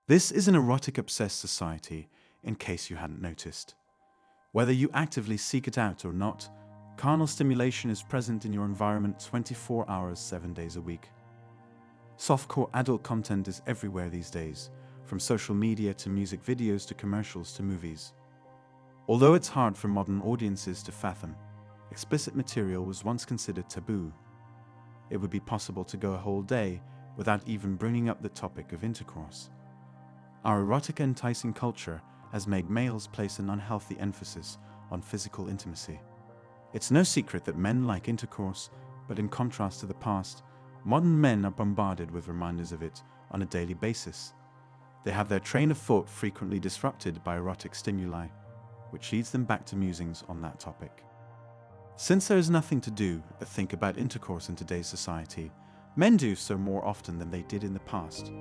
This is an erotic-obsessed society, in case you hadn't noticed. Whether you actively seek it out or not, carnal stimulation is present in your environment 24 hours, 7 days a week. Softcore adult content is everywhere these days, from social media to music videos to commercials to movies. Although it's hard for modern audiences to fathom, explicit material was once considered taboo. It would be possible to go a whole day without even bringing up the topic of intercourse. Our erotic enticing culture has made males place an unhealthy emphasis on physical intimacy. It's no secret that men like intercourse, but in contrast to the past, modern men are bombarded with reminders of it on a daily basis. They have their train of thought frequently disrupted by erotic stimuli, which leads them back to musings on that topic. Since there is nothing to do but think about intercourse in today's society, men do so more often than they did in the past,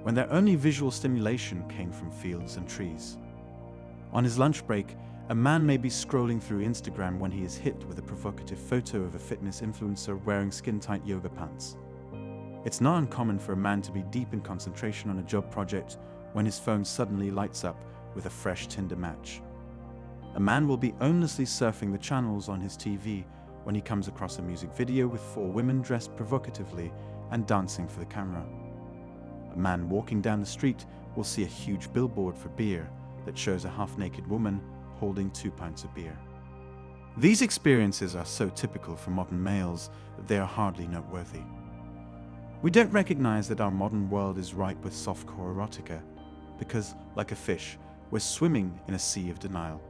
when their only visual stimulation came from fields and trees. On his lunch break, a man may be scrolling through Instagram when he is hit with a provocative photo of a fitness influencer wearing skin-tight yoga pants. It's not uncommon for a man to be deep in concentration on a job project when his phone suddenly lights up with a fresh Tinder match. A man will be aimlessly surfing the channels on his TV when he comes across a music video with 4 women dressed provocatively and dancing for the camera. A man walking down the street will see a huge billboard for beer that shows a half-naked woman holding 2 pints of beer. These experiences are so typical for modern males that they are hardly noteworthy. We don't recognize that our modern world is ripe with softcore erotica, because, like a fish, we're swimming in a sea of denial.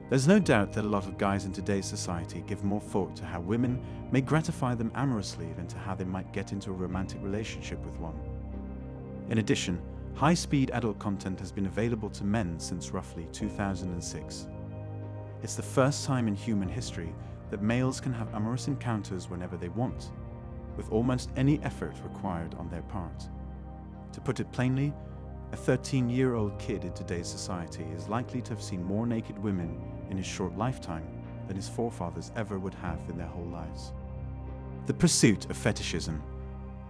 There's no doubt that a lot of guys in today's society give more thought to how women may gratify them amorously than to how they might get into a romantic relationship with one. In addition, high-speed adult content has been available to men since roughly 2006. It's the first time in human history that males can have amorous encounters whenever they want, with almost any effort required on their part. To put it plainly, a 13-year-old kid in today's society is likely to have seen more naked women in his short lifetime than his forefathers ever would have in their whole lives. The pursuit of fetishism.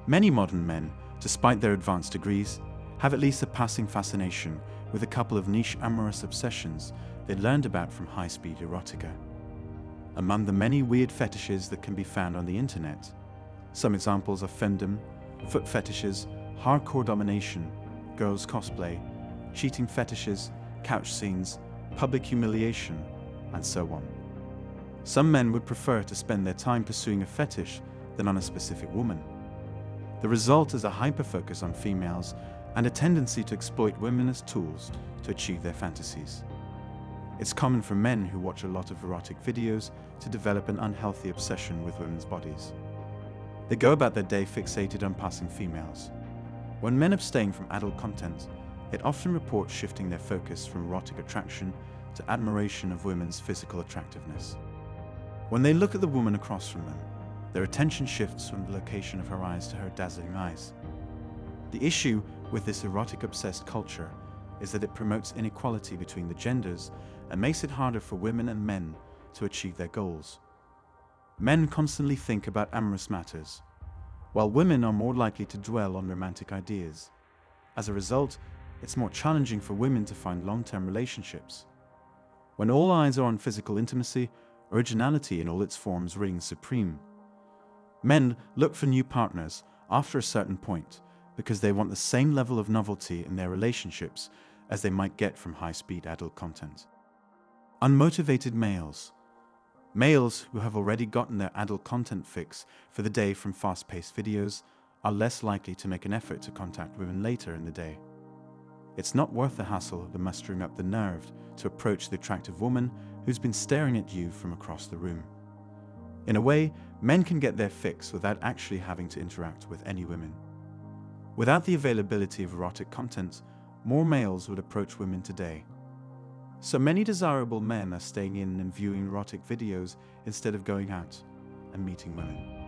Many modern men, despite their advanced degrees, have at least a passing fascination with a couple of niche amorous obsessions they learned about from high-speed erotica. Among the many weird fetishes that can be found on the internet, some examples are femdom, foot fetishes, hardcore domination, girls cosplay, cheating fetishes, couch scenes, public humiliation, and so on. Some men would prefer to spend their time pursuing a fetish than on a specific woman. The result is a hyper-focus on females and a tendency to exploit women as tools to achieve their fantasies. It's common for men who watch a lot of erotic videos to develop an unhealthy obsession with women's bodies. They go about their day fixated on passing females. When men abstain from adult content, it often reports shifting their focus from erotic attraction to admiration of women's physical attractiveness. When they look at the woman across from them, their attention shifts from the location of her eyes to her dazzling eyes. The issue with this erotic-obsessed culture is that it promotes inequality between the genders and makes it harder for women and men to achieve their goals. Men constantly think about amorous matters, while women are more likely to dwell on romantic ideas. As a result, it's more challenging for women to find long-term relationships. When all eyes are on physical intimacy, originality in all its forms reigns supreme. Men look for new partners after a certain point because they want the same level of novelty in their relationships as they might get from high-speed adult content. Unmotivated males. Males who have already gotten their adult content fix for the day from fast-paced videos are less likely to make an effort to contact women later in the day. It's not worth the hassle of mustering up the nerve to approach the attractive woman who's been staring at you from across the room. In a way, men can get their fix without actually having to interact with any women. Without the availability of erotic content, more males would approach women today. So many desirable men are staying in and viewing erotic videos instead of going out and meeting women.